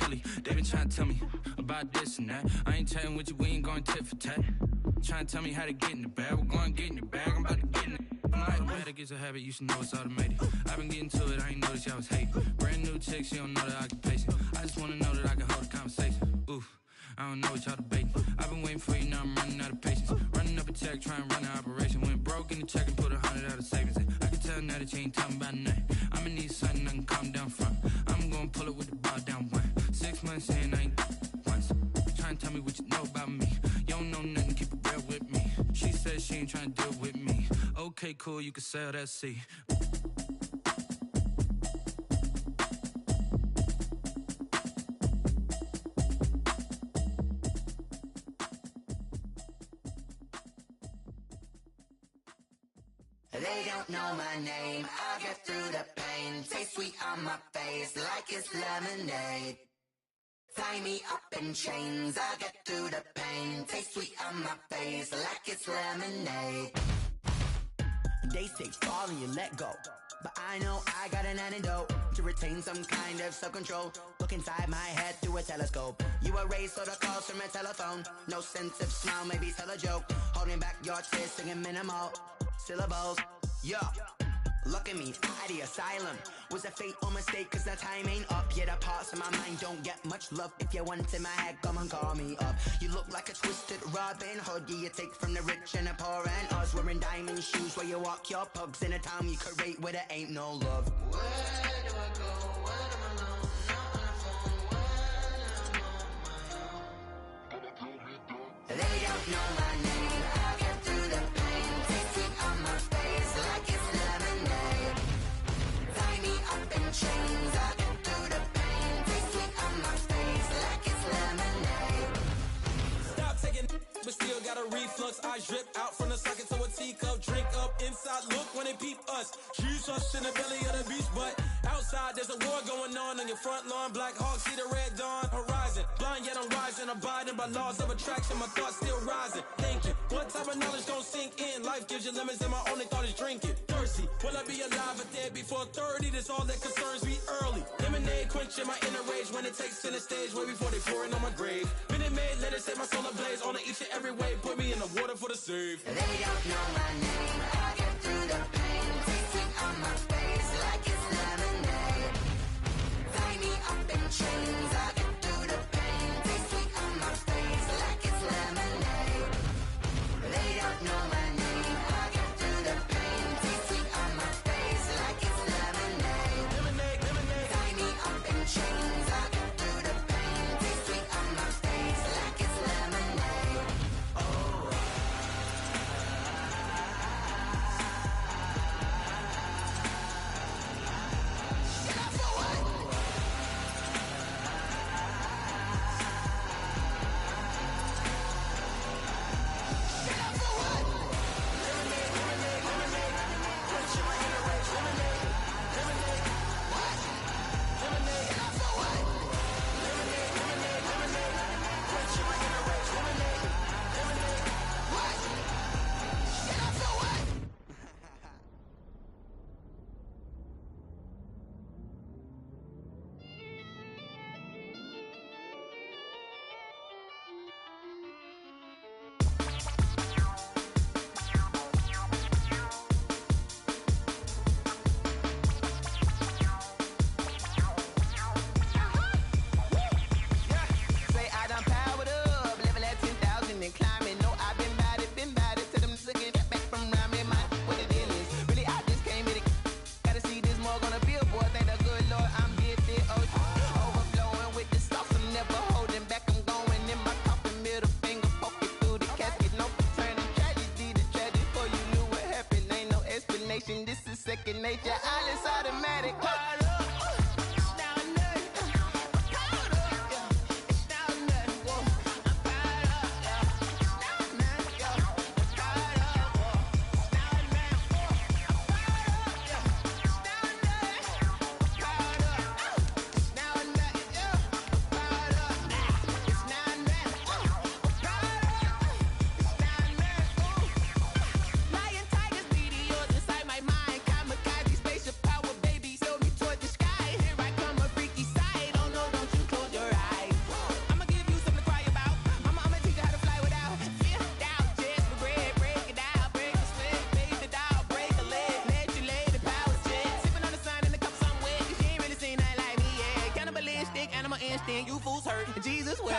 silly. They been trying to tell me about this and that. I ain't chatting with you, we ain't going tit for tat. Trying to tell me how to get in the bag. We're going to get in the bag, I'm about to get in it. I'm like, automatic is a habit, you should know it's automated. I've been getting to it, I ain't noticed y'all was hating. Brand new chick, she don't know the occupation. I just wanna know that I can hold a conversation. Oof, I don't know what y'all debating. I've been waiting for you, now I'm running out of patience. Running up a check, trying to run an operation. Went broke in the check and put 100 out of savings in. I can tell now that you ain't talking about nothing. I'ma need something I can calm down from. I'm gonna pull it with the bar down one. 6 months in, I ain't once. Trying to tell me what you know about me. You don't know nothing, keep it real with me. She said she ain't trying to deal with me. Okay, cool, you can sell that seat. They don't know my name, I get through the pain. Taste sweet on my face like it's lemonade. Tie me up in chains, I get through the pain. Taste sweet on my face like it's lemonade. They say fall and you let go, but I know I got an antidote to retain some kind of self-control. Look inside my head through a telescope. You erase all the calls from a telephone. No sense of smile, maybe tell a joke. Holding back your tears, singing minimal syllables. Yeah, look at me, out the asylum. Was a fate or mistake, cause the time ain't up. Yeah, the parts of my mind don't get much love. If you want in my head, come and call me up. You look like a twisted Robin Hood. Yeah, you take from the rich and the poor and us. Wearing diamond shoes where you walk your pugs in a town you create where there ain't no love. Where do I go when I'm alone? Not on the phone when I'm on my own. They don't know my name, I get through the pain. Taste sweet on my face like it's lemonade. Tie me up in chains, I get through the pain. Taste sweet on my face like it's lemonade. Stop taking but still got a reflux. I drip out from the socket to a teacup. Drink up inside, look when they peep us. She's us in the belly of the beast, but outside there's a war going on your front lawn. Black Hawk, see the red dawn horizon. Blind yet I'm rising, abiding by laws of attraction. My thoughts still rising, thinking what type of knowledge gon' sink in? Life gives you lemons and my only thought is drinking. Thirsty, will I be alive or dead before 30? That's all that concerns me early. Lemonade quenching my inner rage when it takes center stage way before they pour it on my grave. Minute Maid, let it set my soul ablaze on each and every way. Put me in the water for the save. They don't know my name, I get through the pain. Taste sweet on my face like it's lemonade. Tie me up in chains, I get through the pain. Taste sweet on my face like it's lemonade. They don't know my name, I get through the pain. Taste sweet on my face like it's lemonade. Lemonade, lemonade. Tie me up in chains, I get through the pain. Taste sweet on my face like it's lemonade. This is second nature, all is automatic. Lion, tigers, meteors inside my mind. Kamikaze, spaceship power, baby. Show me handstand, you fools hurt. Jesus wept.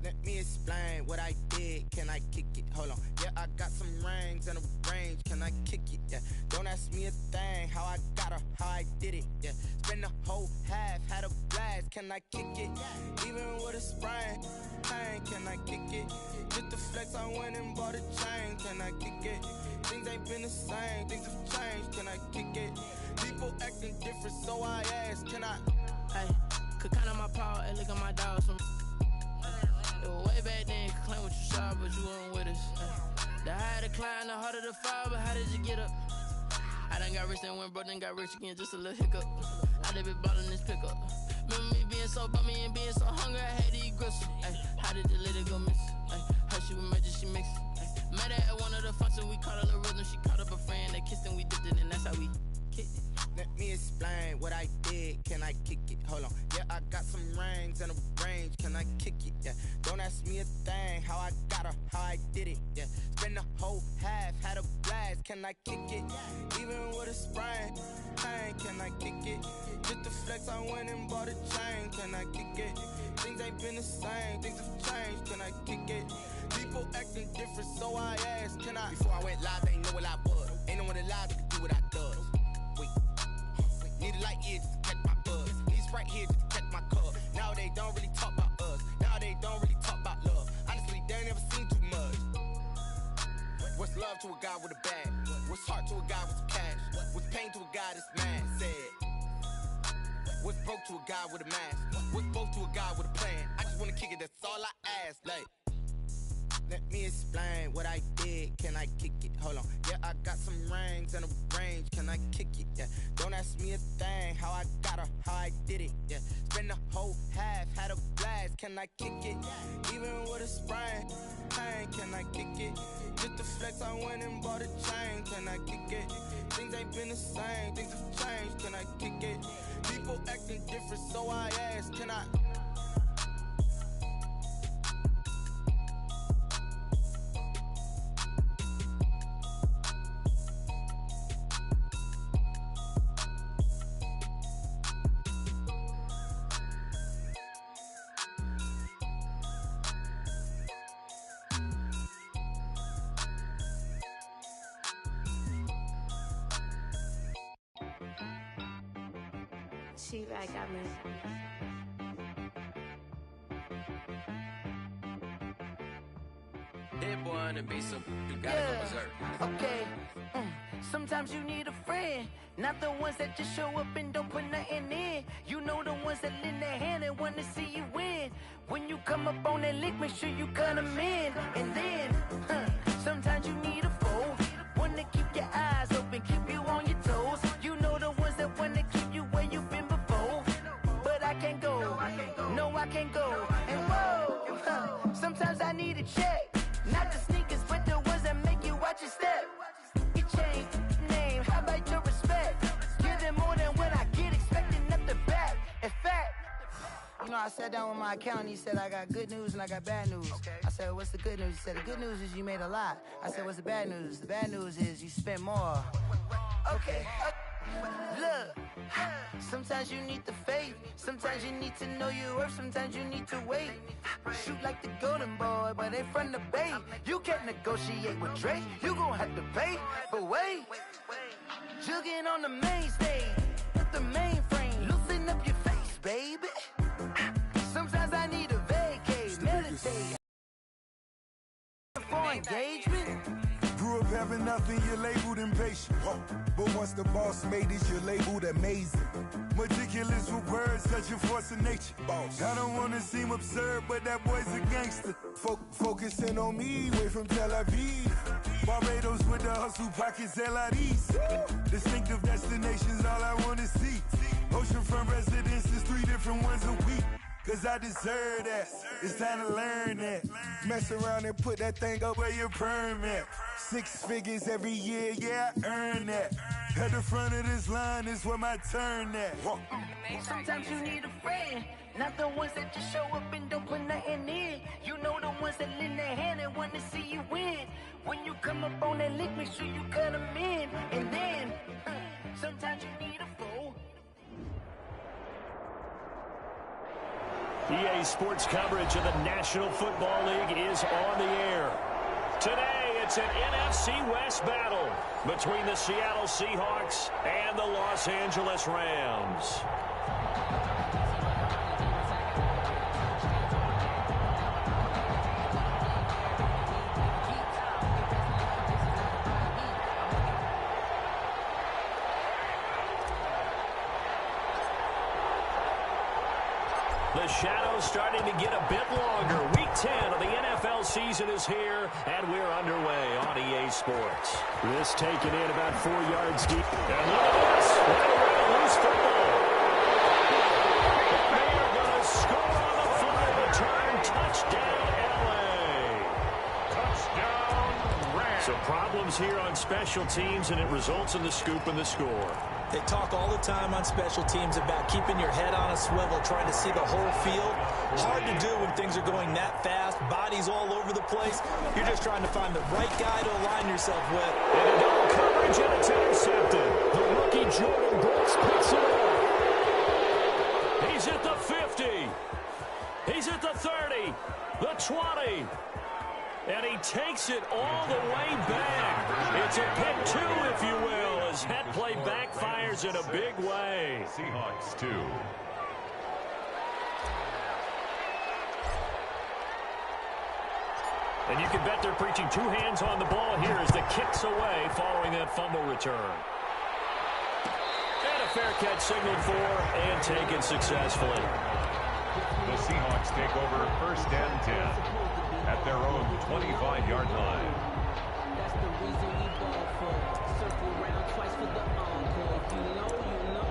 Let me explain what I did. Can I kick it? Hold on. Yeah, I got some rings and a range. Can I kick it? Yeah. Don't ask me a thing. How I got her, how I did it. Yeah. Spend the whole half, had a blast. Can I kick it? Even with a sprain, pain. Can I kick it? Just the flex, I went and bought a chain. Can I kick it? Things ain't been the same. Things have changed. Can I kick it? People acting different, so I ask. Can I? Hey, could count on my paw and look at my dog. Some it was way back then, could claim what you saw, but you weren't with us. The higher the climb, the harder the fall, but how did you get up? I done got rich and went broke, then got rich again, just a little hiccup. I done been ballin' this pickup. Remember me being so bummy and being so hungry, I had to eat gristle. Ay, how did the lady go miss? Ay, her she was major, she mixed. Met her at one of the functions, we caught a little rhythm, she caught up a friend, they kissed and we dipped it, and that's how we kicked it. Let me explain what I did. Can I kick it? Hold on. Yeah, I got some rings and a range. Can I kick it? Yeah. Don't ask me a thing. How I got her, how I did it. Yeah. Spend the whole half, had a blast. Can I kick it? Even with a sprain, pain. Can I kick it? Just the flex, I went and bought a chain. Can I kick it? Things ain't been the same. Things have changed. Can I kick it? People acting different, so I asked. Can I? Before I went live, they ain't know what I was. Ain't no one alive that could do what I does. Wait. Need a light here just to catch my buzz. Need Sprite here just to catch my cup. Now they don't really talk about us. Now they don't really talk about love. Honestly, they ain't never seen too much. What's love to a guy with a bag? What's heart to a guy with some cash? What's pain to a guy that's mad? Said. What's broke to a guy with a mask? What's broke to a guy with a plan? I just wanna kick it, that's all I ask. Like, let me explain what I did. Can I kick it? Hold on. Yeah, I got some rings and a range. Can I kick it? Yeah. Don't ask me a thing. How I got her, how I did it. Yeah. Spend the whole half, had a blast. Can I kick it? Even with a sprain, pain. Can I kick it? Just the flex, I went and bought a chain. Can I kick it? Things ain't been the same. Things have changed. Can I kick it? People acting different, so I ask. Can I? She back at me. Hit boy on the beat, so you gotta go berserk. Okay. Sometimes you need a friend, not the ones that just show up and don't put nothing in. You know the ones that lend their hand and want to see you win. When you come up on that lick, make sure you cut them in. And then, sometimes you need a foe, one to keep your eyes open, keep you on your toes. You know the ones that want to keep you where you've been before. But I can't go, no I can't go. And whoa, sometimes I need a check, not the sneakers, but the ones that make you watch your step. You change name, how about your respect? Give them more than what I get, expecting up the back. In fact, you know, I sat down with my accountant, he said, I got good news and I got bad news. I said, what's the good news? He said, the good news is you made a lot. I said, what's the bad news? The bad news is you spent more. Okay. Look, Sometimes you need the faith. Sometimes you need to know your worth. Sometimes you need to wait. Shoot like the golden boy, but they from the bay. You can't negotiate with Drake. You gon' have to pay. But wait, jugging on the main stage. Put the mainframe. Loosen up your face, baby. Sometimes I need a vacate. Meditate. For engagement. Grew up having nothing, you're labeled impatient. But once the boss made it, you're labeled amazing. Meticulous with words, such a force of nature. Boss. I don't wanna seem absurd, but that boy's a gangster. Focusing on me, way from Tel Aviv. Barbados with the hustle pockets, LIDs. Distinctive destinations, all I wanna see. Oceanfront residences, 3 different ones a week. Cause I deserve that, it's time to learn that. Mess around and put that thing up where your permit. 6 figures every year, yeah, I earn that. At the front of this line is where my turn at. Sometimes you need a friend, not the ones that just show up and don't put nothing in. You know the ones that lend their hand and want to see you win. When you come up on that lick, make sure you cut them in. And then, sometimes you need a foe. EA Sports coverage of the National Football League is on the air. Today, it's an NFC West battle between the Seattle Seahawks and the Los Angeles Rams. The shadow's starting to get a bit longer. Week 10 of the NFL season is here, and we're underway on EA Sports. This taken in about 4 yards deep. And look at this. Right away to lose football. They are going to score on the fly return. Touchdown, LA. Touchdown, Rams. So problems here on special teams, and it results in the scoop and the score. They talk all the time on special teams about keeping your head on a swivel, trying to see the whole field. Hard to do when things are going that fast, bodies all over the place. You're just trying to find the right guy to align yourself with. And a double coverage, and it's intercepted. The rookie Jordan Brooks picks it up. He's at the 50. He's at the 30, the 20. And he takes it all the way back. It's a pick 2, if you will, as head play backfires in a big way. Seahawks 2. And you can bet they're preaching 2 hands on the ball here as the kick's away following that fumble return. And a fair catch signaled for and taken successfully. The Seahawks take over 1st and 10. At their own 25-yard line. That's the reason we ball for. Circle around twice for the encore. If you know, you know.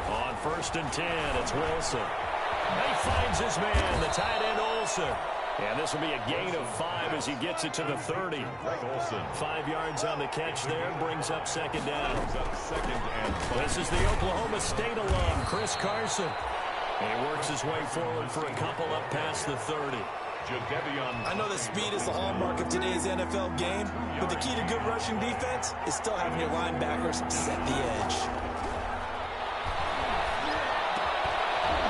On 1st and 10, it's Wilson. He finds his man, the tight end Olsen. And this will be a gain of 5 as he gets it to the 30. 5 yards on the catch there, brings up 2nd down. This is the Oklahoma State alum, Chris Carson. And he works his way forward for a couple up past the 30. I know that speed is the hallmark of today's NFL game, but the key to good rushing defense is still having your linebackers set the edge.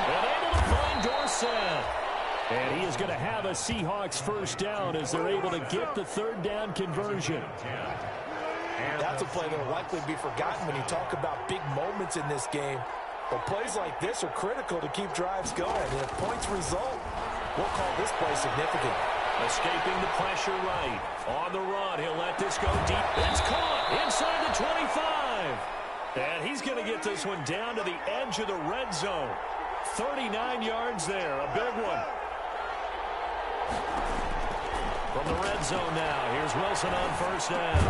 And able to find Dorsett. And he is going to have a Seahawks 1st down as they're able to get the 3rd down conversion. That's a play that will likely be forgotten when you talk about big moments in this game. But plays like this are critical to keep drives going. And if points result, we'll call this play significant. Escaping the pressure right. On the run, he'll let this go deep. It's caught inside the 25. And he's going to get this one down to the edge of the red zone. 39 yards there, a big one. From the red zone now, here's Wilson on 1st down.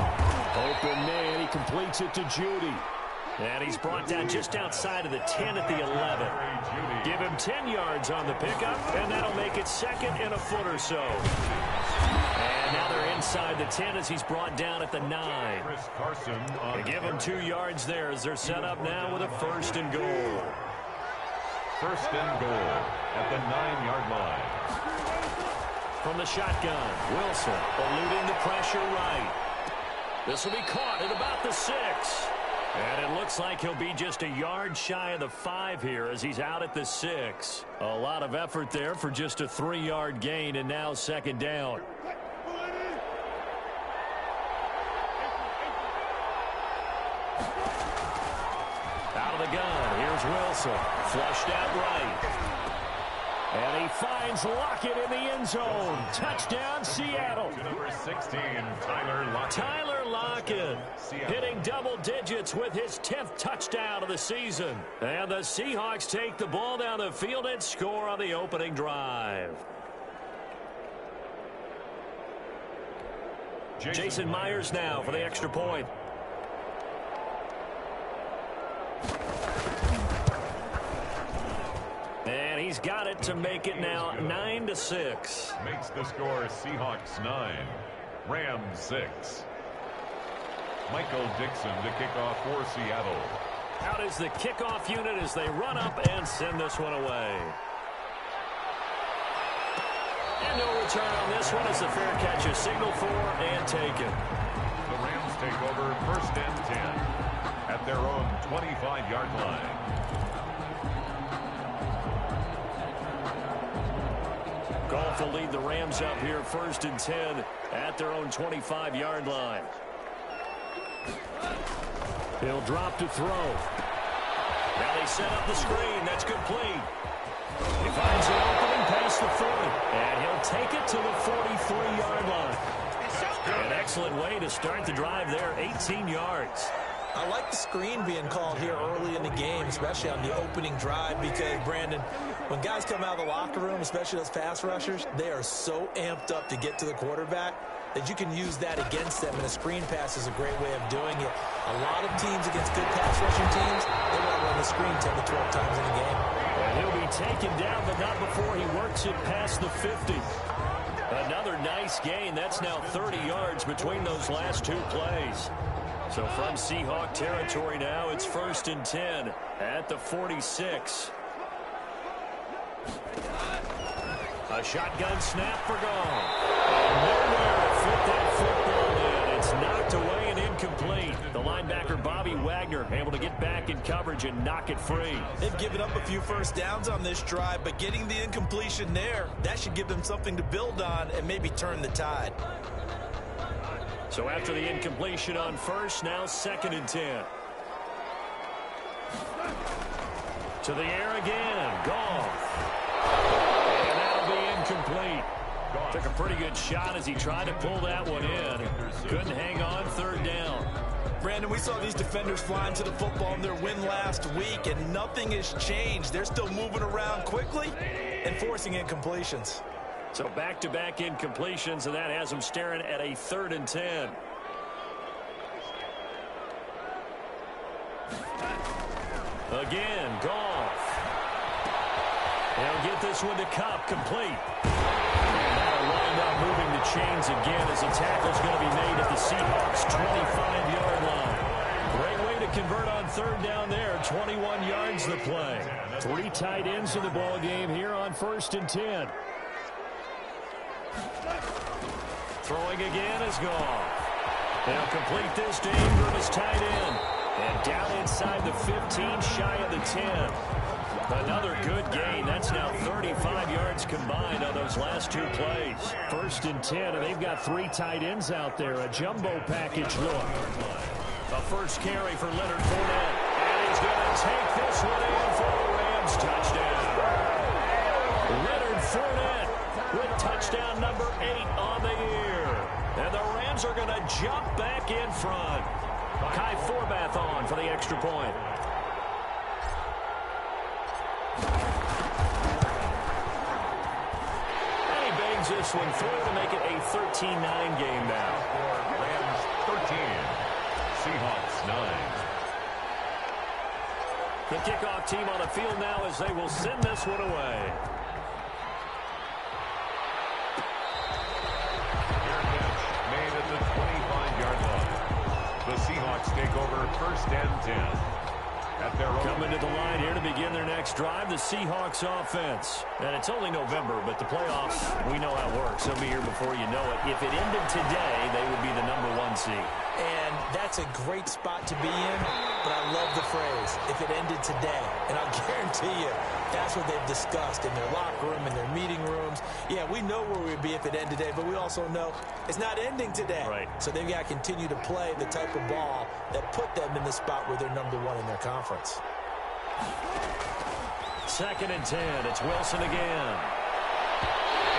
Open man, he completes it to Judy. And he's brought down just outside of the 10 at the 11. Give him 10 yards on the pickup, and that'll make it 2nd and a foot or so. And now they're inside the 10 as he's brought down at the 9. Chris Carson They give him 2 yards there as they're set up now with a 1st and goal. 1st and goal at the 9-yard line. From the shotgun, Wilson eluding the pressure right. This will be caught at about the 6. And it looks like he'll be just a yard shy of the 5 here as he's out at the 6. A lot of effort there for just a 3-yard gain, and now 2nd down. Out of the gun, here's Wilson. Flushed out right. And he finds Lockett in the end zone. Touchdown, Seattle. Number 16, Tyler Lockett. Tyler Lockett hitting double digits with his 10th touchdown of the season. And the Seahawks take the ball down the field and score on the opening drive. Jason Myers now for the extra point. And he's got it to make it now 9-6. Makes the score Seahawks 9, Rams 6. Michael Dixon to kick off for Seattle. Out is the kickoff unit as they run up and send this one away. And no return on this one as the fair catch is signaled for and taken. The Rams take over 1st and 10 at their own 25-yard line. Goff will lead the Rams up here 1st and 10 at their own 25-yard line. He'll drop to throw. Now they set up the screen. That's complete. He finds an opening past the 40. And he'll take it to the 43-yard line. An excellent way to start the drive there, 18 yards. I like the screen being called here early in the game, especially on the opening drive, because, Brandon, when guys come out of the locker room, especially those pass rushers, they are so amped up to get to the quarterback that you can use that against them, and a screen pass is a great way of doing it. A lot of teams against good pass rushing teams, they want to run the screen 10 to 12 times in a game. And he'll be taken down, but not before he works it past the 50. Another nice gain. That's now 30 yards between those last 2 plays. So from Seahawk territory now, it's 1st and 10 at the 46. A shotgun snap for Goff. Nowhere to fit that football in. It's knocked away and incomplete. The linebacker, Bobby Wagner, able to get back in coverage and knock it free. They've given up a few first downs on this drive, but getting the incompletion there, that should give them something to build on and maybe turn the tide. So after the incompletion on 1st, now 2nd and 10. To the air again. Goff. And that'll be incomplete. Took a pretty good shot as he tried to pull that one in. Couldn't hang on 3rd down. Brandon, we saw these defenders flying to the football in their win last week, and nothing has changed. They're still moving around quickly and forcing incompletions. So back-to-back incompletions, and that has them staring at a 3rd and 10. Again, Goff. They'll get this one to Kupp, complete. And that'll wind up moving the chains again as the tackle's going to be made at the Seahawks' 25-yard line. Great way to convert on 3rd down there. 21 yards the play. 3 tight ends in the ball game here on 1st and 10. Throwing again is Goff. They'll complete this to Ingram as tight end. And down inside the 15, shy of the 10. Another good gain. That's now 35 yards combined on those last 2 plays. 1st and 10, and they've got 3 tight ends out there. A jumbo package look. A first carry for Leonard Fournette. And he's going to take this one in for a Rams touchdown. Leonard Fournette with touchdown number 8 on the year. And the Rams are going to jump back in front. Kai Forbath on for the extra point. And he bangs this one through to make it a 13-9 game now. Rams 13, Seahawks 9. The kickoff team on the field now as they will send this one away. Here again Seahawks take over 1st and 10. At their own. Coming to the line here to begin their next drive, the Seahawks offense. And it's only November, but the playoffs, we know how it works. They'll be here before you know it. If it ended today, they would be the #1 seed. And that's a great spot to be in, but I love the phrase, if it ended today. And I'll guarantee you, that's what they've discussed in their locker room, in their meeting rooms. Yeah, we know where we'd be if it ended today, but we also know it's not ending today. Right. So they've got to continue to play the type of ball that put them in the spot where they're #1 in their conference. 2nd and 10. It's Wilson again.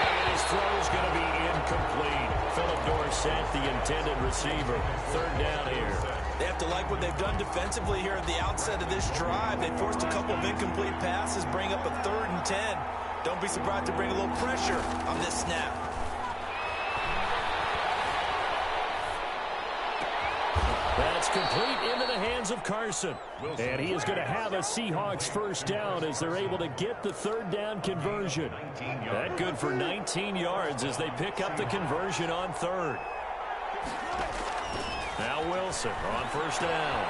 And his throw's going to be incomplete. Philip Dorsett, the intended receiver. 3rd down here. They have to like what they've done defensively here at the outset of this drive. They forced a couple of incomplete passes, bring up a 3rd and 10. Don't be surprised to bring a little pressure on this snap. That's complete into the hands of Carson. And he is going to have a Seahawks 1st down as they're able to get the 3rd down conversion. That good for 19 yards as they pick up the conversion on 3rd. Now Wilson on 1st down.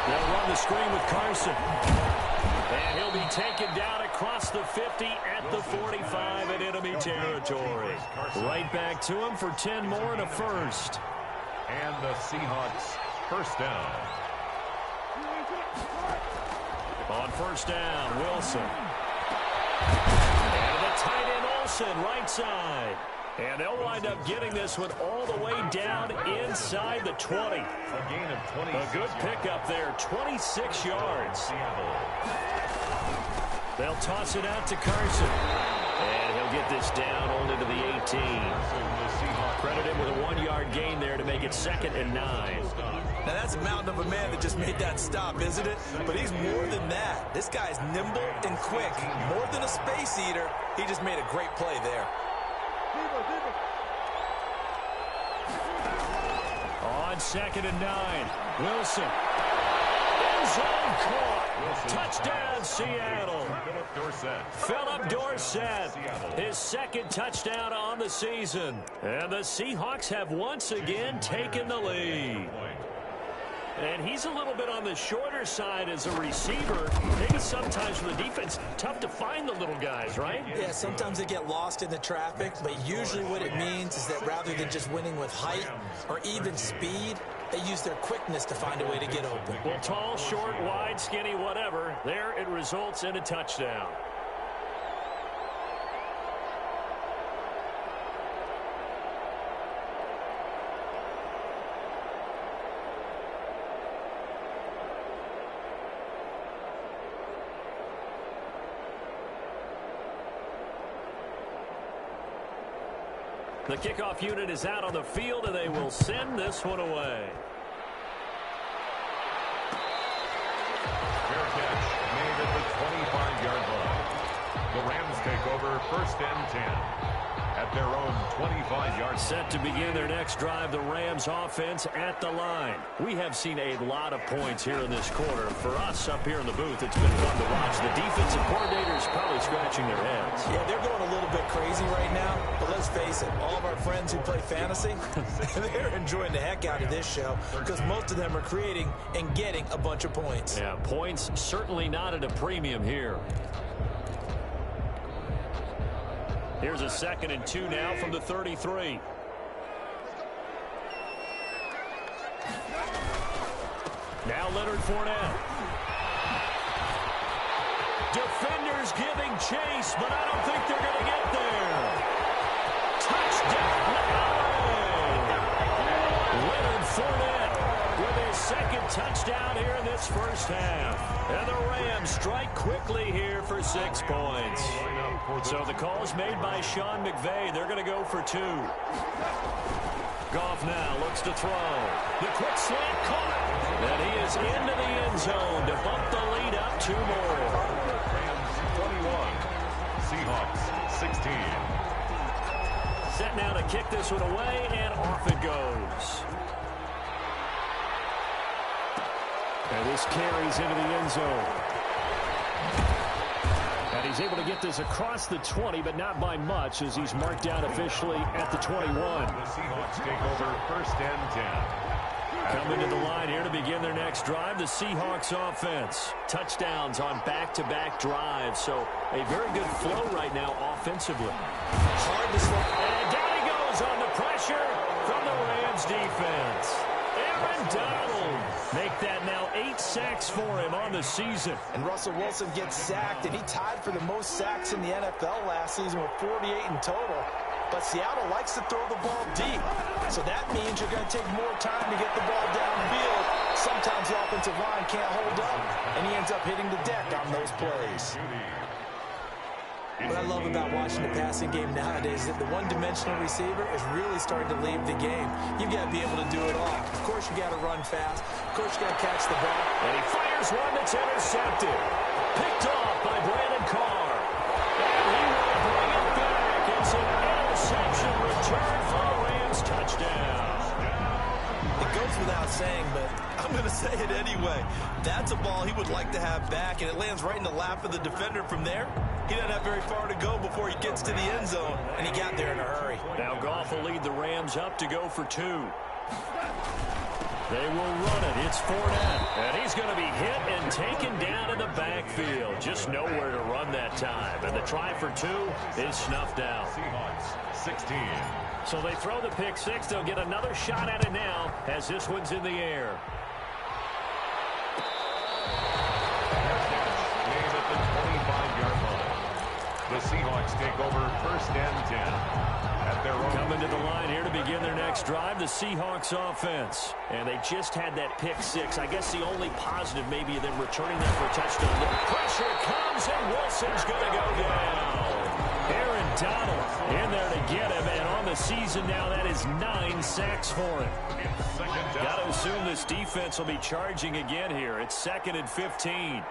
They'll run the screen with Carson. And he'll be taken down across the 50 at the 45 in enemy territory. Right back to him for 10 more and a 1st. And the Seahawks 1st down. On 1st down, Wilson. And the tight end Olsen, right side. And they'll wind up getting this one all the way down inside the 20. A gain of 20. A good pickup there, 26 yards. They'll toss it out to Carson. And he'll get this down only to the 18. Credit him with a 1-yard gain there to make it 2nd and 9. Now that's a mountain of a man that just made that stop, isn't it? But he's more than that. This guy's nimble and quick. More than a space eater, he just made a great play there. On 2nd and 9, Wilson. End zone caught. Touchdown, Seattle. Philip Dorsett, his 2nd touchdown on the season. And the Seahawks have once again taken the lead. And he's a little bit on the shorter side as a receiver. Maybe sometimes for the defense, tough to find the little guys, right? Yeah, sometimes they get lost in the traffic, but usually what it means is that rather than just winning with height or even speed, they use their quickness to find a way to get open. Well, tall, short, wide, skinny, whatever, there it results in a touchdown. The kickoff unit is out on the field, and they will send this one away. Fair catch made at the 25-yard line. The Rams take over 1st and 10 at their own 25-yard. Set to begin their next drive, the Rams offense at the line. We have seen a lot of points here in this quarter. For us up here in the booth, it's been fun to watch. The defensive coordinators probably scratching their heads. Yeah, they're going a little bit crazy right now, but let's face it, all of our friends who play fantasy, they're enjoying the heck out of this show because most of them are creating and getting a bunch of points. Yeah, points certainly not at a premium here. Here's a 2nd and 2 now from the 33. Now Leonard Fournette. Defenders giving chase, but I don't think they're going to get there. Touchdown, Leonard Fournette with his 2nd touchdown here in this 1st half. And the Rams strike quickly here for 6 points. So the call's made by Sean McVay. They're going to go for 2. Goff now looks to throw. The quick slant caught. And he is into the end zone to bump the lead up 2 more. Rams 21, Seahawks 16. Set now to kick this one away, and off it goes. And this carries into the end zone. And he's able to get this across the 20, but not by much as he's marked down officially at the 21. The Seahawks take over 1st and 10. Coming to the line here to begin their next drive, the Seahawks offense. Touchdowns on back-to-back drives, so a very good flow right now offensively. Hard to slow. And down he goes on the pressure from the Rams defense. Aaron Donald make that now 8 sacks for him on the season. And Russell Wilson gets sacked, and he tied for the most sacks in the NFL last season with 48 in total. But Seattle likes to throw the ball deep. So that means you're going to take more time to get the ball downfield. Sometimes the offensive line can't hold up, and he ends up hitting the deck on those plays. What I love about watching the passing game nowadays is that the one-dimensional receiver is really starting to leave the game. You've got to be able to do it all. Of course, you got to run fast. Of course, you got to catch the ball. And he fires one that's intercepted. Picked off by Brandon Carr. And he will bring it back. It's an interception return for a Rams touchdown. It goes without saying, but I'm going to say it anyway. That's a ball he would like to have back, and it lands right in the lap of the defender from there. He doesn't have very far to go before he gets to the end zone, and he got there in a hurry. Now Goff will lead the Rams up to go for 2. They will run it. It's Fournette, and he's going to be hit and taken down in the backfield. Just nowhere to run that time, and the try for 2 is snuffed out. Seahawks 16. So they throw the pick 6. They'll get another shot at it now as this one's in the air. Game at the 25-yard line. The Seahawks take over 1st and 10 at their own. Coming to the line here to begin their next drive, the Seahawks offense. And they just had that pick 6. I guess the only positive maybe of them returning that for a touchdown. The pressure comes, and Wilson's going to go down. Aaron Donald in there to get him, and on the season now, that is 9 sacks for him. Got to assume this defense will be charging again here. It's 2nd and 15.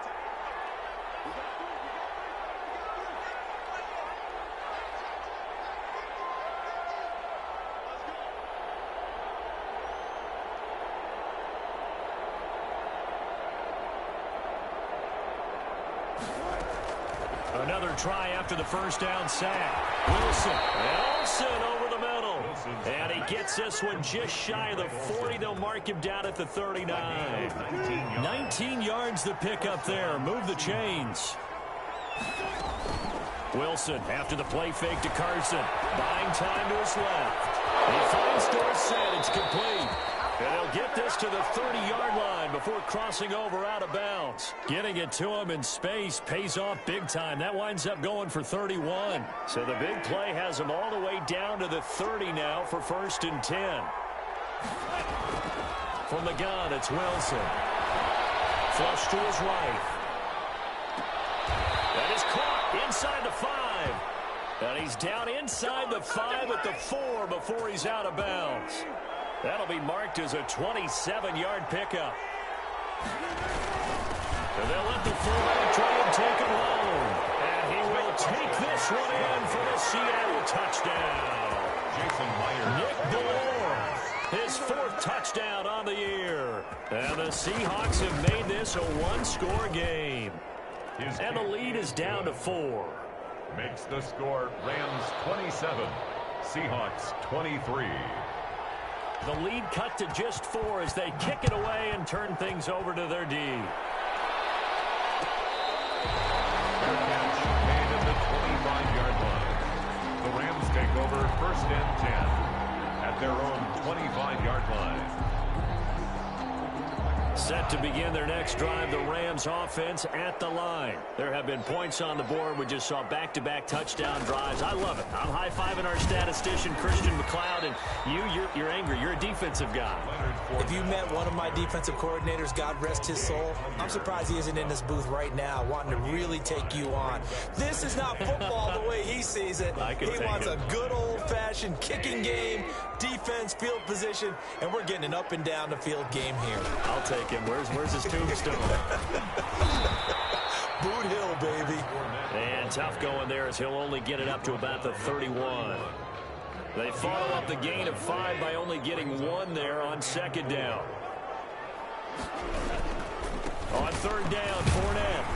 Another try after the first down sack. Wilson over the middle. And he gets this one just shy of the 40. They'll mark him down at the 39. 19 yards the pick up there. Move the chains. Wilson after the play fake to Carson. Buying time to his left. He finds Dorsett. It's complete. And they'll get this to the 30-yard line before crossing over out of bounds. Getting it to him in space pays off big time. That winds up going for 31. So the big play has him all the way down to the 30 now for 1st and 10. From the gun, it's Wilson. Flush to his right. That is caught inside the 5. And he's down inside the 5 at the 4 before he's out of bounds. That'll be marked as a 27-yard pickup. And they'll let the fullback try and take it home. And he will take this one in for the Seattle touchdown. Jason Myers. Nick Ballore, his 4th touchdown on the year. And the Seahawks have made this a 1-score game. And the lead is down to 4. Makes the score Rams 27, Seahawks 23. The lead cut to just 4 as they kick it away and turn things over to their D. Fair catch made at the 25-yard line. The Rams take over 1st and 10 at their own 25-yard line. Set to begin their next drive, the Rams offense at the line. There have been points on the board. We just saw back-to-back touchdown drives. I love it. I'm high-fiving our statistician, Christian McLeod, and you're angry. You're a defensive guy. If you met one of my defensive coordinators, God rest his soul, I'm surprised he isn't in this booth right now wanting to really take you on. This is not football the way he sees it. He wants a good old-fashioned kicking game, defense, field position, and we're getting an up-and-down-the-field game here. I'll take him. Where's his tombstone? Boot Hill, baby. And tough going there as he'll only get it up to about the 31. They follow up the gain of 5 by only getting 1 there on 2nd down. On 3rd down, Fournette.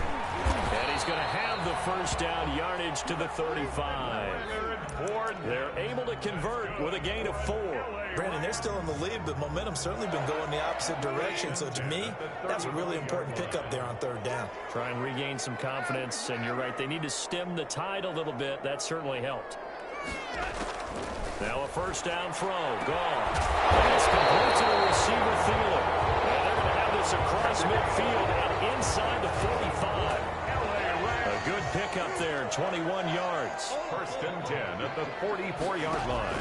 And he's going to have the first down, yardage to the 35. They're able to convert with a gain of 4. Brandon, they're still in the lead, but momentum's certainly been going the opposite direction. So to me, that's a really important pickup there on third down. Try and regain some confidence, and you're right, they need to stem the tide a little bit. That certainly helped. Now a first down throw, gone. And it's complete to the receiver, Thielen. And they're going to have this across midfield and inside the 45. A good pickup there, 21 yards. First and 10 at the 44-yard line.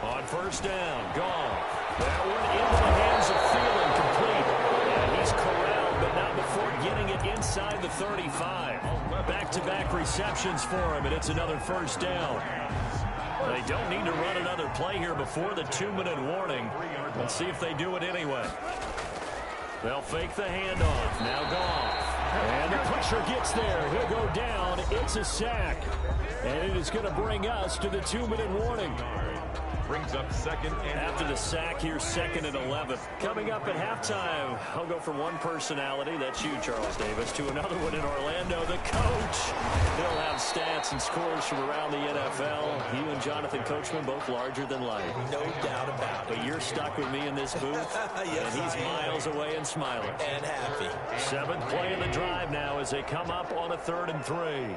On first down, gone. That one into the hands of Thielen, complete. And he's corralled, but not before getting it inside the 35. Back-to-back receptions for him, and it's another first down. They don't need to run another play here before the 2-minute warning. Let's see if they do it anyway. They'll fake the handoff. Now Goff. And the pressure gets there. He'll go down. It's a sack. And it is going to bring us to the 2-minute warning. Brings up second and after the sack here, second and 11. Coming up at halftime, I'll go from one personality, that's you, Charles Davis, to another one in Orlando, the coach. He'll have stats and scores from around the NFL. You and Jonathan Coachman, both larger than life. No doubt about it. But you're stuck with me in this booth, yes, and he's miles away and smiling. And happy. 7th play of the drive now as they come up on a 3rd and 3.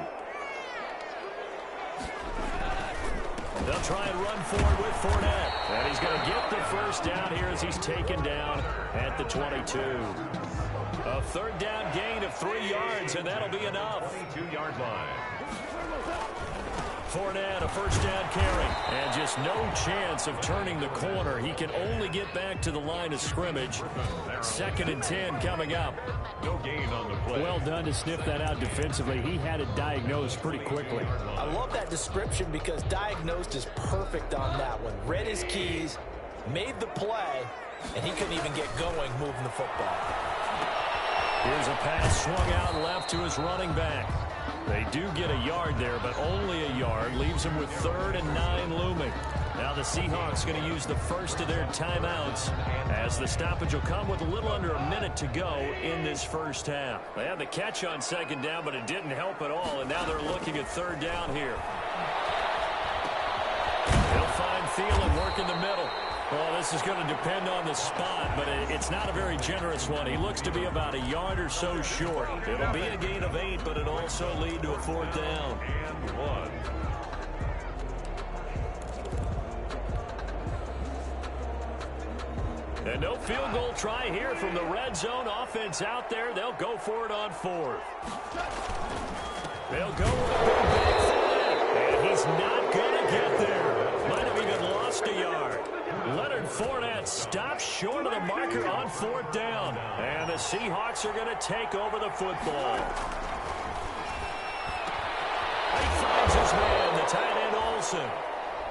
They'll try and run forward with Fournette. And he's going to get the first down here as he's taken down at the 22. A 3rd down gain of 3 yards, and that'll be enough. 22-yard line. Fournette, a first down carry. And just no chance of turning the corner. He can only get back to the line of scrimmage. 2nd and 10 coming up. No gain on the play. Well done to sniff that out defensively. He had it diagnosed pretty quickly. I love that description because diagnosed is perfect on that one. Read his keys, made the play, and he couldn't even get going moving the football. Here's a pass swung out left to his running back. They do get a yard there, but only a yard. Leaves him with 3rd and 9 looming. Now the Seahawks going to use the first of their timeouts as the stoppage will come with a little under a minute to go in this first half. They had the catch on 2nd down, but it didn't help at all, and now they're looking at 3rd down here. He'll find Thielen working the middle. Well, this is going to depend on the spot, but it's not a very generous one. He looks to be about a yard or so short. It'll be a gain of 8, but it'll also lead to a 4th down. And 1. And no field goal try here from the red zone offense out there. They'll go for it on 4th. They'll go with a big Fournette, and he's not going to get there. Might have even lost a yard. Leonard Fournette stops short of the marker on 4th down. And the Seahawks are going to take over the football. He finds his man, the tight end Olsen.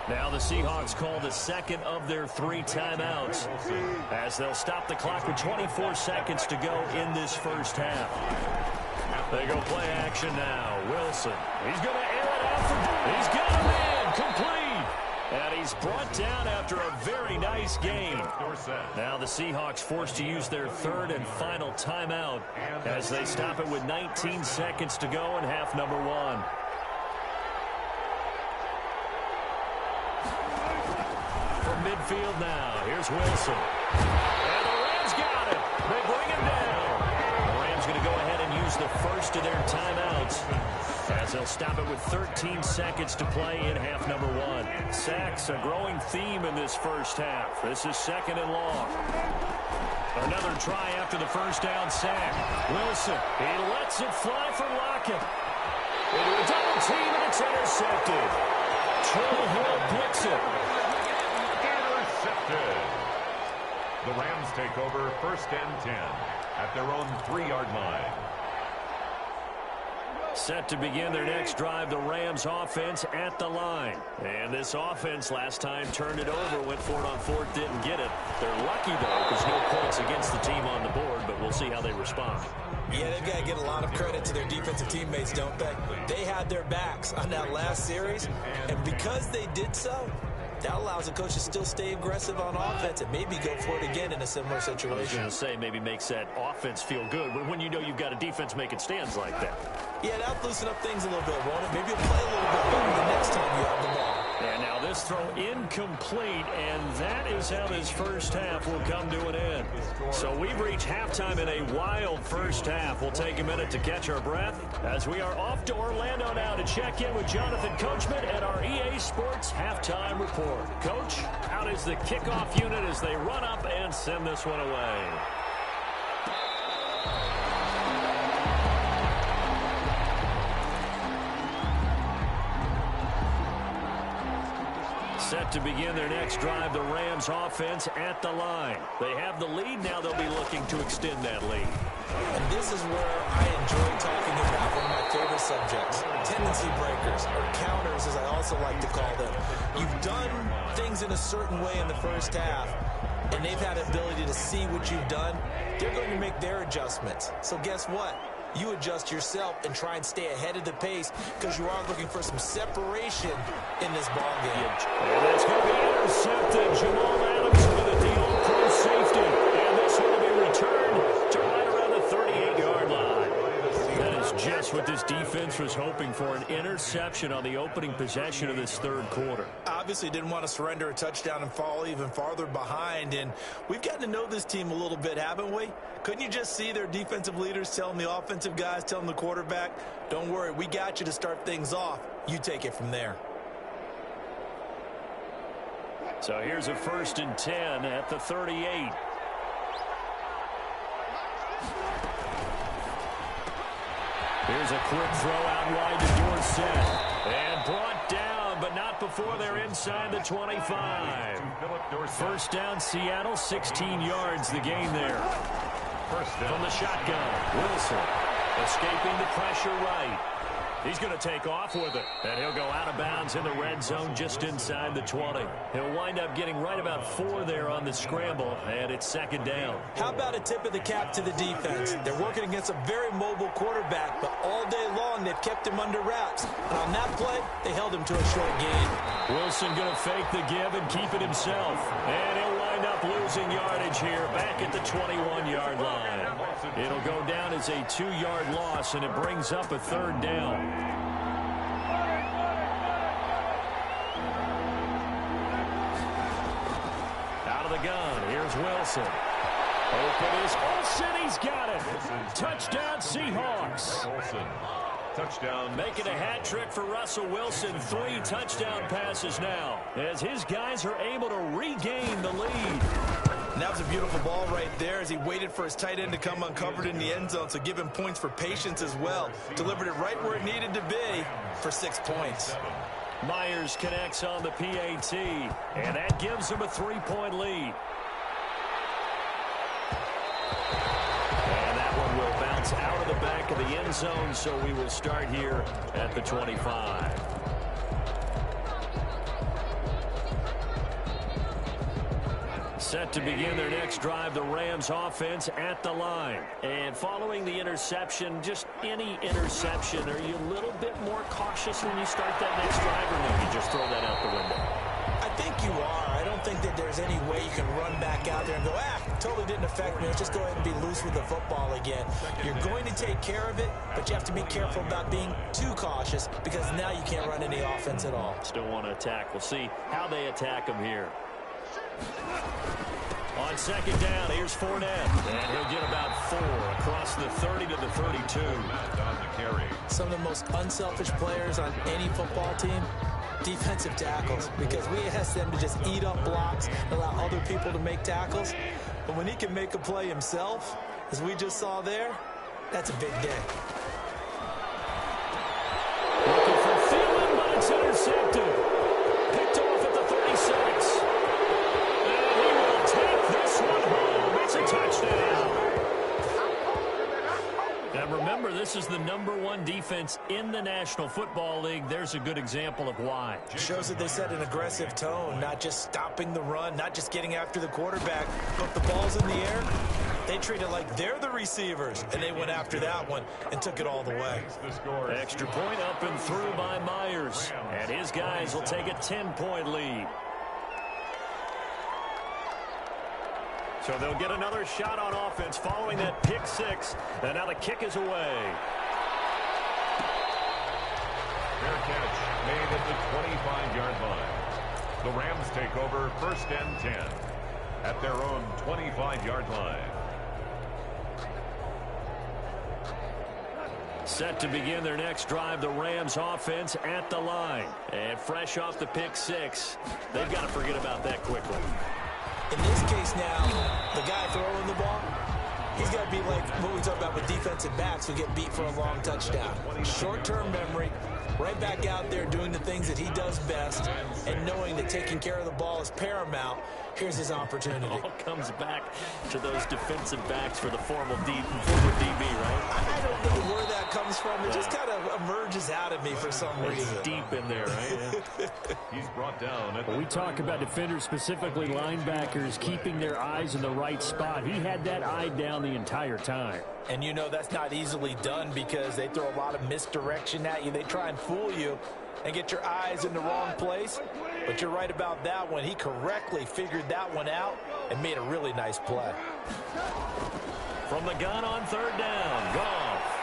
Now the Seahawks call the 2nd of their 3 timeouts as they'll stop the clock with 24 seconds to go in this first half. They go play action now. Wilson. He's going to air it out for... He's got a man complete. And he's brought down after a very nice game. Now the Seahawks forced to use their 3rd and final timeout as they stop it with 19 seconds to go in half number 1. From midfield now, here's Wilson. And the Rams got him. They bring him down. The Rams going to go ahead and use the first of their timeouts as they'll stop it with 13 seconds to play in half number 1. Sacks, a growing theme in this first half. This is 2nd and long. Another try after the first down sack. Wilson, he lets it fly for Lockett. Into a double team, and it's intercepted. Troy Hill picks it. Intercepted. The Rams take over 1st and 10 at their own 3-yard line. Set to begin their next drive, the Rams offense at the line. And this offense last time turned it over, went for it on 4th, didn't get it. They're lucky, though, because no points against the team on the board, but we'll see how they respond. Yeah, they've got to get a lot of credit to their defensive teammates, don't they? They had their backs on that last series, and because they did so, that allows the coach to still stay aggressive on offense and maybe go for it again in a similar situation. I was going to say, maybe makes that offense feel good when you know you've got a defense making stands like that. Yeah, that'll loosen up things a little bit, won't it? Maybe you'll play a little bit better the next time you have the ball. And now this throw incomplete, and that is how this first half will come to an end. So we've reached halftime in a wild first half. We'll take a minute to catch our breath as we are off to Orlando now to check in with Jonathan Coachman at our EA Sports Halftime Report. Coach, how does the kickoff unit as they run up and send this one away? Set to begin their next drive, the Rams offense at the line. They have the lead. Now they'll be looking to extend that lead. And this is where I enjoy talking about one of my favorite subjects, tendency breakers, or counters as I also like to call them. You've done things in a certain way in the first half, and they've had the ability to see what you've done. They're going to make their adjustments. So guess what? You adjust yourself and try and stay ahead of the pace because you are looking for some separation in this ball game. And that's going to be intercepted. Jamal Adams with a deal through safety. And this one will be returned to right around the 38-yard line. That is just what this defense was hoping for, an interception on the opening possession of this third quarter. Obviously didn't want to surrender a touchdown and fall even farther behind. And we've gotten to know this team a little bit, haven't we? Couldn't you just see their defensive leaders telling the offensive guys, telling the quarterback, don't worry, we got you to start things off. You take it from there. So here's a 1st and 10 at the 38. Here's a quick throw out wide to Dorsett. And brought down, but not before they're inside the 25. First down, Seattle, 16 yards the gain there. From the shotgun, Wilson escaping the pressure right. He's going to take off with it, and he'll go out of bounds in the red zone just inside the 20. He'll wind up getting right about 4 there on the scramble, and it's 2nd down. How about a tip of the cap to the defense? They're working against a very mobile quarterback, but all day long they've kept him under wraps. And on that play, they held him to a short gain. Wilson going to fake the give and keep it himself, and he'll wind up losing yardage here back at the 21-yard line. It'll go down as a 2-yard loss, and it brings up a 3rd down. Out of the gun, here's Wilson. Open is Olsen, he's got it. Touchdown Seahawks. Touchdown. Making a hat trick for Russell Wilson. 3 touchdown passes now as his guys are able to regain the lead. And that was a beautiful ball right there as he waited for his tight end to come uncovered in the end zone, so give him points for patience as well. Delivered it right where it needed to be for 6 points. Myers connects on the PAT, and that gives him a 3-point lead. And that one will bounce out of the back of the end zone, so we will start here at the 25. Set to begin their next drive, the Rams offense at the line. And following the interception, just any interception, are you a little bit more cautious when you start that next drive, or no, you just throw that out the window? I think you are. I don't think that there's any way you can run back out there and go, totally didn't affect me. Let's just go ahead and be loose with the football again. You're going to take care of it, but you have to be careful about being too cautious because now you can't run any offense at all. Still want to attack. We'll see how they attack him here. On 2nd down, here's Fournette. And he'll get about 4 across the 30 to the 32. Some of the most unselfish players on any football team, defensive tackles, because we ask them to just eat up blocks, allow other people to make tackles. But when he can make a play himself, as we just saw there, that's a big day. Looking for Thielen, but it's intercepted. Picked off at the 36. And he will take this one home. It's a touchdown. And remember, this is the #1 defense in the National Football League. There's a good example of why. Shows that they set an aggressive tone, not just stopping the run, not just getting after the quarterback, but the ball's in the air. They treat it like they're the receivers, and they went after that one and took it all the way. Extra point up and through by Myers. And his guys will take a 10-point lead. So they'll get another shot on offense following that pick six. And now the kick is away. Fair catch made at the 25-yard line. The Rams take over 1st and 10 at their own 25-yard line. Set to begin their next drive, the Rams offense at the line. And fresh off the pick six, they've got to forget about that quickly. In this case now, the guy throwing the ball, he's got to be like what we talk about with defensive backs who get beat for a long touchdown. Short-term memory, right back out there doing the things that he does best, and knowing that taking care of the ball is paramount. Here's his opportunity. All comes back to those defensive backs for the former DB, right? I don't know where that comes from. It just kind of emerges out of me for some reason. It's deep in there, right? Yeah. He's brought down. We talk about defenders, specifically linebackers, keeping their eyes in the right spot. He had that eye down the entire time. And you know that's not easily done because they throw a lot of misdirection at you. They try and fool you and get your eyes in the wrong place. But you're right about that one. He correctly figured that one out and made a really nice play. From the gun on 3rd down, Goff.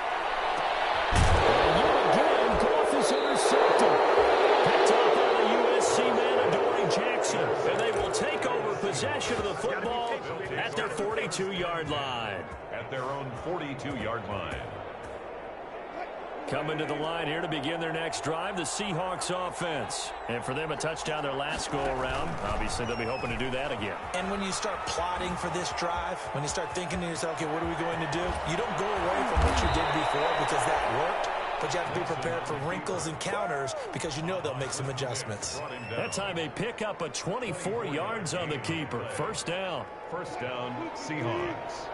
And again, Goff is intercepted. Picked up by the USC man, Adoree Jackson. And they will take over possession of the football at their 42-yard line. At their own 42-yard line. Coming to the line here to begin their next drive, the Seahawks offense. And for them, a touchdown their last go-around. Obviously, they'll be hoping to do that again. And when you start plotting for this drive, when you start thinking to yourself, okay, what are we going to do? You don't go away from what you did before because that worked. But you have to be prepared for wrinkles and counters because you know they'll make some adjustments. That time they pick up a 24 yards on the keeper. 1st down. 1st down, Seahawks.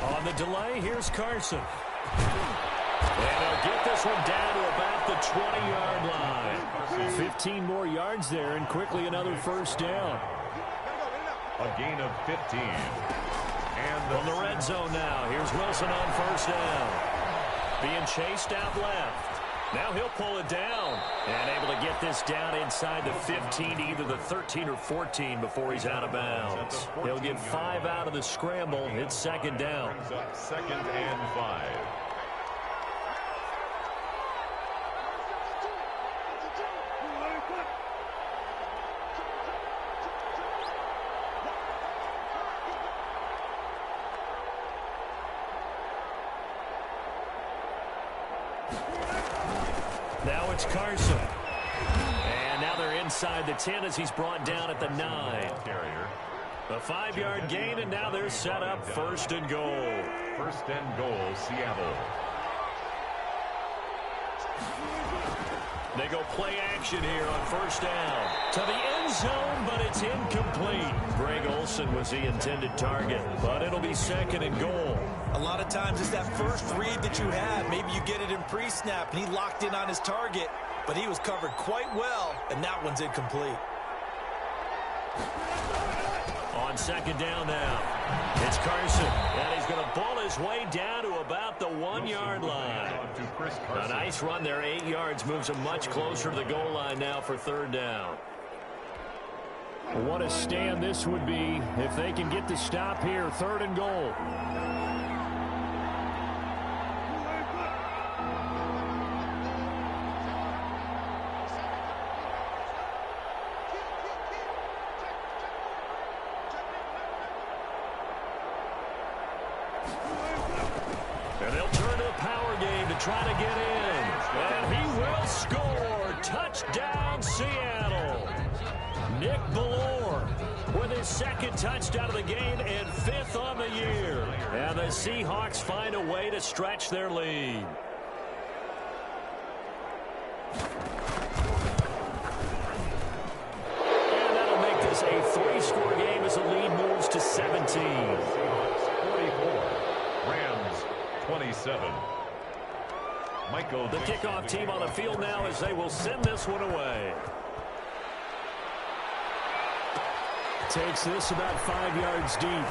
On the delay, here's Carson. And they'll get this one down to about the 20-yard line. 15 more yards there, and quickly another 1st down. A gain of 15. And from the red zone now, here's Wilson on 1st down. Being chased out left. Now he'll pull it down. And able to get this down inside the 15, either the 13 or 14 before he's out of bounds. He'll get 5 out of the scramble. It's 2nd down. 2nd and 5. Now it's Carson. And now they're inside the 10 as he's brought down at the 9. A 5-yard gain, and now they're set up 1st and goal. 1st and goal, Seattle. They go play action here on 1st down. To the end zone, but it's incomplete. Greg Olsen was the intended target, but it'll be 2nd and goal. A lot of times it's that first read that you have. Maybe you get it in pre-snap, and he locked in on his target, but he was covered quite well, and that one's incomplete. On 2nd down now, it's Carson, and he's going to ball his way down to about the 1-yard line. A nice run there, 8 yards, moves him much closer to the goal line now for 3rd down. What a stand this would be if they can get the stop here, 3rd and goal. And they'll turn to the power game to try to get in. And he will score. Touchdown, Seattle. Nick Ballore with his 2nd touchdown of the game and 5th on the year. And the Seahawks find a way to stretch their lead. And that'll make this a 3-score game as the lead moves to 17. 44. Rams 27. The kickoff team on the field now as they will send this one away. Takes this about 5 yards deep.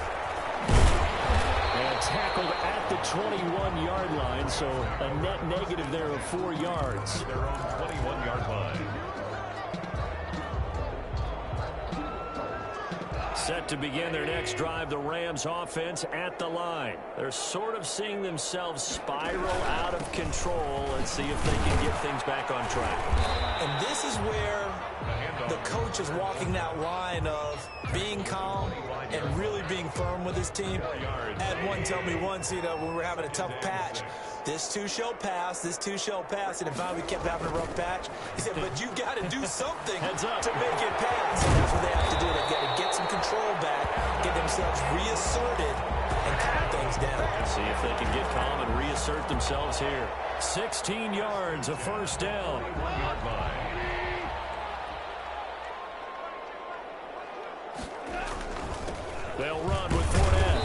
And tackled at the 21-yard line, so a net negative there of 4 yards. Their own 21-yard line. Set to begin their next drive, the Rams offense at the line. They're sort of seeing themselves spiral out of control. Let's see if they can get things back on track. And this is where the coach is walking that line of being calm and really being firm with his team. I had one tell me once, when we were having a tough patch, this too shall pass, this too shall pass, and finally we kept having a rough patch. He said, but you got to do something to make it pass. And that's what they have to do. They've got to get some control back, get themselves reasserted, and calm things down. See if they can get calm and reassert themselves here. 16 yards, a first down. 1-yard line. They'll run with Fournette.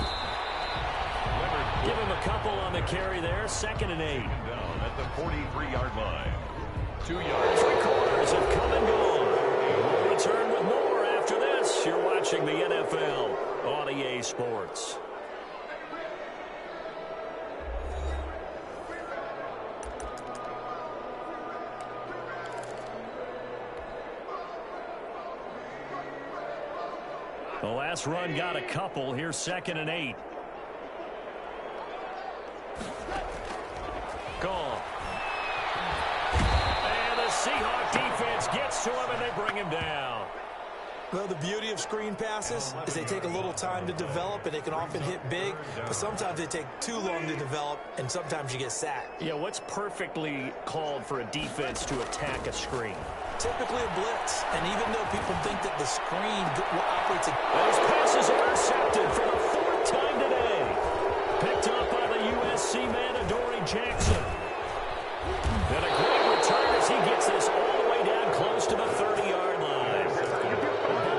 Give him a couple on the carry there. 2nd and 8. Down at the 43-yard line. 2 yards. 3 quarters have come and gone. We'll return with more after this. You're watching the NFL on EA Sports. The last run got a couple. Here's 2nd and 8. Gone. And the Seahawk defense gets to him, and they bring him down. Well, the beauty of screen passes is they take a little time to develop, and they can often hit big, but sometimes they take too long to develop, and sometimes you get sacked. Yeah, what's perfectly called for a defense to attack a screen? Typically a blitz, and even though people think that the screen operates a... Those passes intercepted for the 4th time today. Picked up by the USC man, Adoree Jackson. And a great return as he gets this all the way down close to the 30-yard line.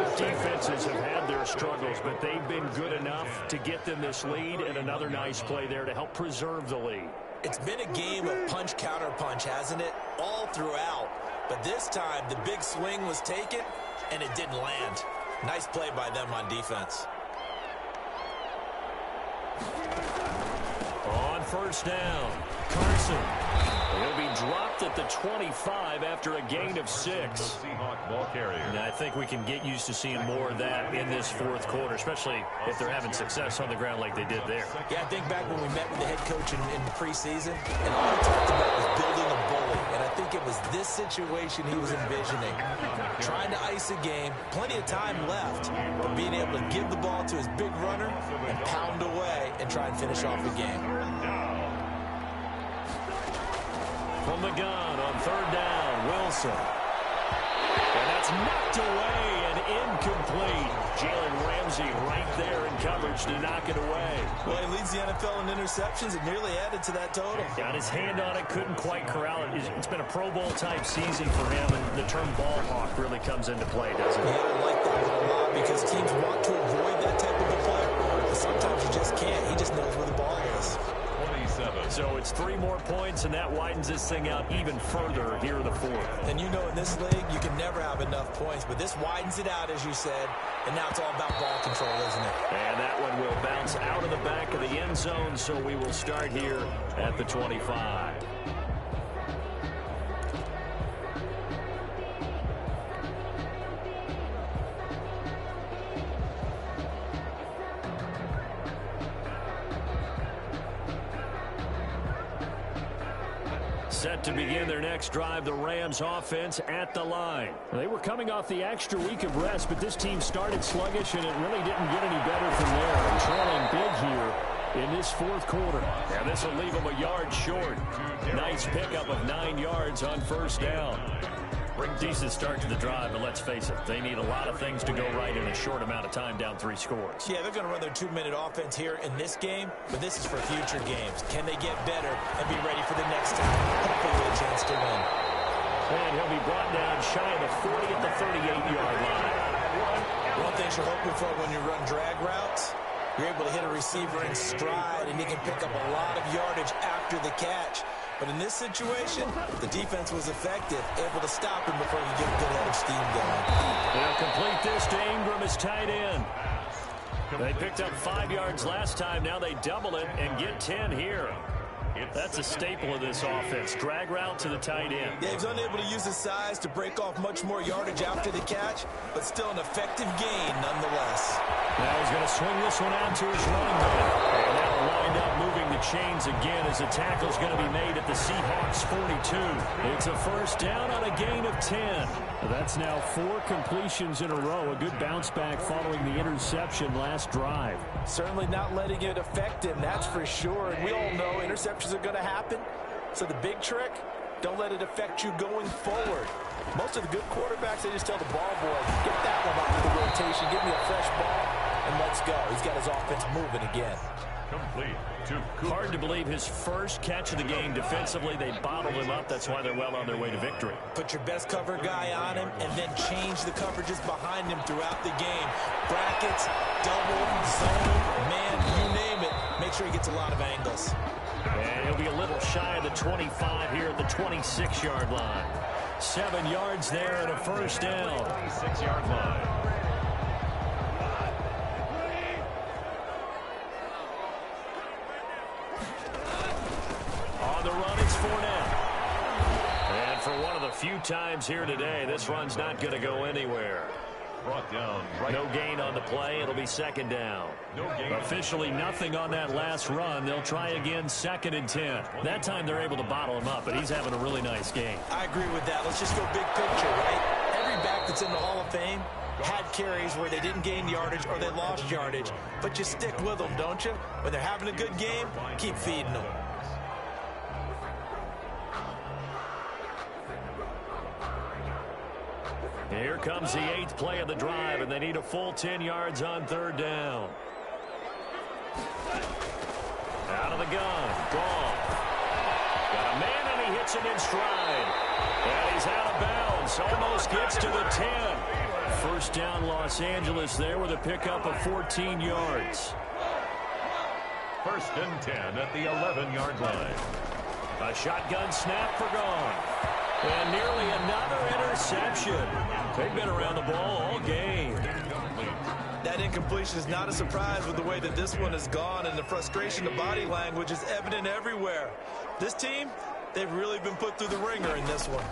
Both defenses have had their struggles, but they've been good enough to get them this lead, and another nice play there to help preserve the lead. It's been a game of punch-counter-punch, hasn't it? All throughout. But this time, the big swing was taken, and it didn't land. Nice play by them on defense. On first down, Carson. He'll be dropped at the 25 after a gain of 6. Seahawk ball carrier. And I think we can get used to seeing more of that in this 4th quarter, especially if they're having success on the ground like they did there. Yeah, I think back when we met with the head coach in preseason, and all he talked about was building a bully. And I think it was this situation he was envisioning. Trying to ice a game, plenty of time left, but being able to give the ball to his big runner and pound away and try and finish off the game. From the gun on 3rd down, Wilson. And that's knocked away and incomplete. Jalen Ramsey right there in coverage to knock it away. Well, he leads the NFL in interceptions and nearly added to that total. Got his hand on it, couldn't quite corral it. It's been a Pro Bowl type season for him, and the term ball hawk really comes into play, doesn't it? Yeah, I like that one a lot because teams want to avoid that type of a player, but sometimes you just can't. He just knows where the ball is. 27. So it's 3 more points, and that widens this thing out even further here in the 4th. And you know in this league, you can never have enough points, but this widens it out, as you said, and now it's all about ball control, isn't it? And that one will bounce out of the back of the end zone, so we will start here at the 25. Set to begin their next drive, the Rams offense at the line. They were coming off the extra week of rest, but this team started sluggish, and it really didn't get any better from there. Trailing big here in this 4th quarter. And this will leave them a yard short. Nice pickup of 9 yards on first down. Decent start to the drive, but let's face it, they need a lot of things to go right in a short amount of time, down 3 scores. Yeah, they're going to run their 2-minute offense here in this game, but this is for future games. Can they get better and be ready for the next time? Hopefully with a chance to win. And he'll be brought down shy of the 40 at the 38-yard line. One thing you're hoping for when you run drag routes, you're able to hit a receiver in stride, and he can pick up a lot of yardage after the catch. But in this situation, the defense was effective, able to stop him before he get a good head of steam going. They'll complete this to Ingram as tight end. They picked up 5 yards last time. Now they double it and get 10 here. That's a staple of this offense. Drag route to the tight end. Yeah, he's unable to use his size to break off much more yardage after the catch, but still an effective gain nonetheless. Now he's going to swing this one out to his running back. And that'll wind up moving the chains again as the tackle's going to be made at the Seahawks 42. It's a first down on a gain of 10. That's now 4 completions in a row. A good bounce back following the interception last drive. Certainly not letting it affect him, that's for sure. And we all know interceptions are going to happen. So the big trick, don't let it affect you going forward. Most of the good quarterbacks, they just tell the ball boy, get that one out of the rotation, give me a fresh ball, and let's go. He's got his offense moving again. Complete to Cooper. Hard to believe his first catch of the game. Defensively, they bottled him up. That's why they're well on their way to victory. Put your best cover guy on him and then change the coverages behind him throughout the game. Brackets, double, zone, man, you name it. Make sure he gets a lot of angles. And he'll be a little shy of the 25 here at the 26-yard line. 7 yards there and a first down. 26-yard line. On the run, it's Fournette. And for one of the few times here today, this run's not going to go anywhere. Brought down. Right. No gain on the play. It'll be second down. No gain. Officially nothing on that last run. They'll try again, 2nd and 10. That time they're able to bottle him up, but he's having a really nice game. I agree with that. Let's just go big picture, right? Every back that's in the Hall of Fame had carries where they didn't gain yardage or they lost yardage. But you stick with them, don't you? When they're having a good game, keep feeding them. Here comes the 8th play of the drive, and they need a full 10 yards on 3rd down. Out of the gun. Gone. Got a man, and he hits him in stride. And he's out of bounds. Almost gets to the 10. First down, Los Angeles there with a pickup of 14 yards. 1st and 10 at the 11-yard line. A shotgun snap for gone. And nearly another interception. They've been around the ball all game. That incompletion is not a surprise with the way that this one has gone, and the frustration, the body language is evident everywhere. This team, they've really been put through the ringer in this one.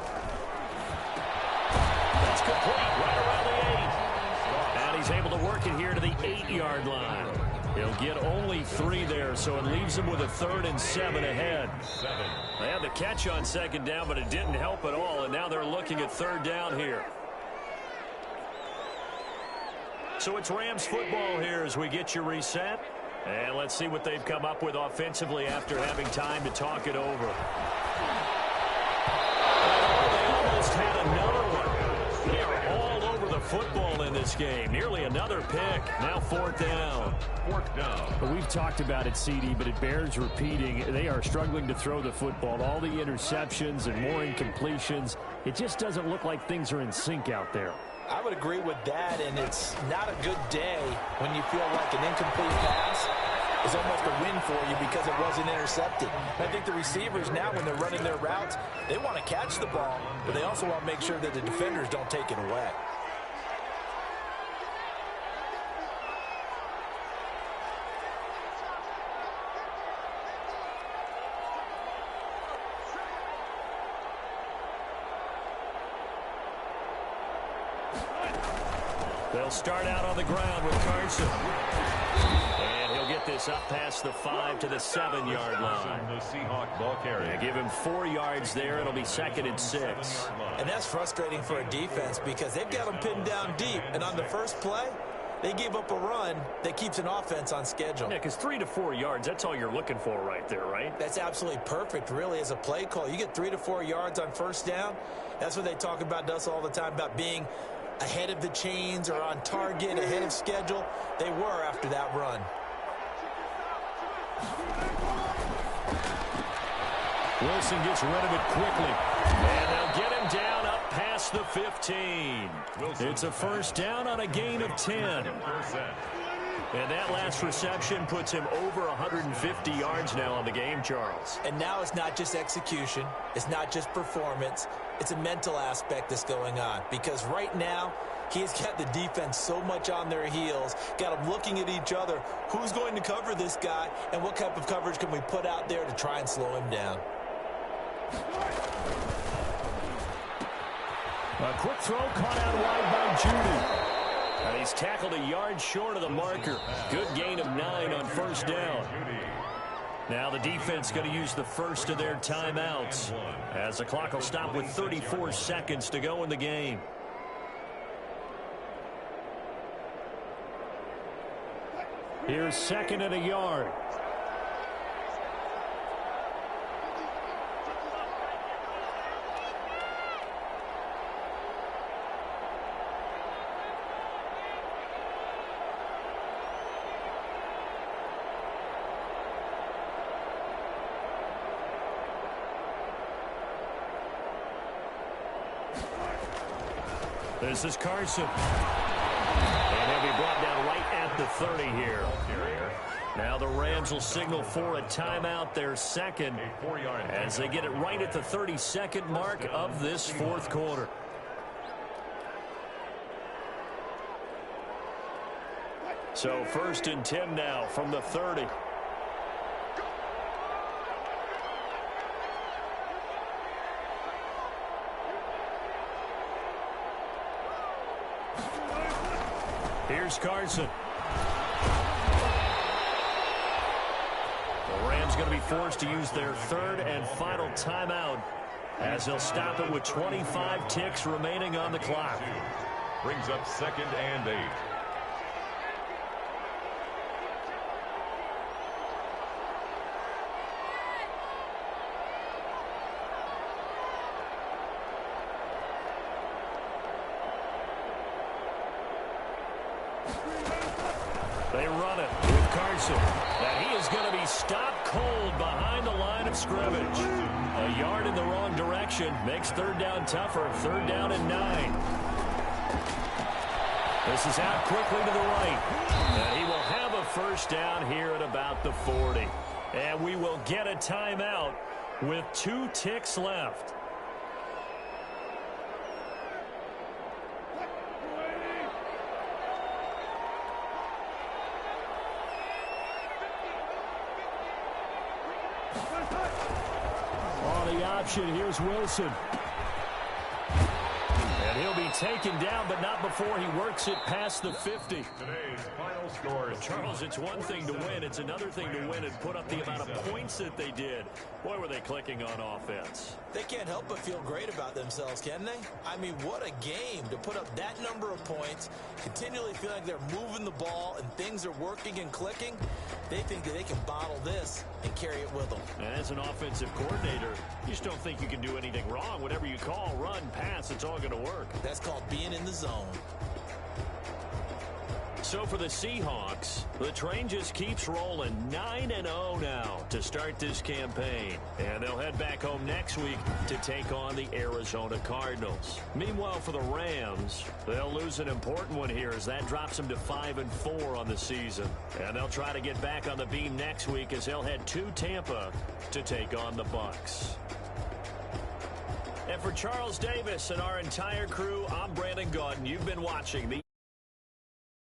That's complete, right around the 8. And he's able to work it here to the 8-yard line. He'll get only 3 there, so it leaves him with a 3rd and 7 ahead. They had the catch on 2nd down, but it didn't help at all, and now they're looking at 3rd down here. So it's Rams football here as we get you reset. And let's see what they've come up with offensively after having time to talk it over. They almost had another one. They are all over the football in this game. Nearly another pick. Now 4th down. 4th down. Well, we've talked about it, CD, but it bears repeating. They are struggling to throw the football. All the interceptions and more incompletions. It just doesn't look like things are in sync out there. I would agree with that, and it's not a good day when you feel like an incomplete pass is almost a win for you because it wasn't intercepted. I think the receivers now, when they're running their routes, they want to catch the ball, but they also want to make sure that the defenders don't take it away. They'll start out on the ground with Carson. And he'll get this up past the 5 to the 7-yard line. The Seahawk ball carrier. Give him 4 yards there. It'll be 2nd and 6. And that's frustrating for a defense because they've got them pinned down deep. And on the first play, they gave up a run that keeps an offense on schedule. Yeah, because 3 to 4 yards, that's all you're looking for right there, right? That's absolutely perfect, really, as a play call. You get 3 to 4 yards on first down. That's what they talk about to us all the time, about being ahead of the chains or on target, ahead of schedule. They were after that run. Wilson gets rid of it quickly. And they'll get him down up past the 15. It's a first down on a gain of 10. And that last reception puts him over 150 yards now on the game, Charles. And now it's not just execution. It's not just performance. It's a mental aspect that's going on. Because right now, he's got the defense so much on their heels, got them looking at each other. Who's going to cover this guy, and what type of coverage can we put out there to try and slow him down? A quick throw caught out wide by Judy. And he's tackled a yard short of the marker. Good gain of 9 on first down. Now the defense going to use the first of their timeouts, as the clock will stop with 34 seconds to go in the game. Here's 2nd and a yard. This is Carson. And he'll be brought down right at the 30 here. Now the Rams will signal for a timeout, their second, as they get it right at the 32nd mark of this fourth quarter. So 1st and 10 now from the 30. Here's Carson. The Rams going to be forced to use their 3rd and final timeout, as they'll stop it with 25 ticks remaining on the clock. Brings up 2nd and 8. They run it with Carson. And he is going to be stopped cold behind the line of scrimmage. A yard in the wrong direction makes 3rd down tougher. 3rd down and 9. This is out quickly to the right. And he will have a first down here at about the 40. And we will get a timeout with 2 ticks left. On the option, here's Wilson. And he'll be taken down, but not before he works it past the 50. Today's final score. Charles, it's one thing to win. It's another thing to win and put up the amount of points that they did. Boy, were they clicking on offense. They can't help but feel great about themselves, can they? I mean, what a game to put up that number of points, continually feeling like they're moving the ball and things are working and clicking. They think that they can bottle this and carry it with them. And as an offensive coordinator, you just don't think you can do anything wrong. Whatever you call, run, pass, it's all going to work. That's called being in the zone. So for the Seahawks, the train just keeps rolling. 9-0 now to start this campaign. And they'll head back home next week to take on the Arizona Cardinals. Meanwhile, for the Rams, they'll lose an important one here as that drops them to 5-4 on the season. And they'll try to get back on the beam next week as they'll head to Tampa to take on the Bucs. And for Charles Davis and our entire crew, I'm Brandon Gaudin. You've been watching the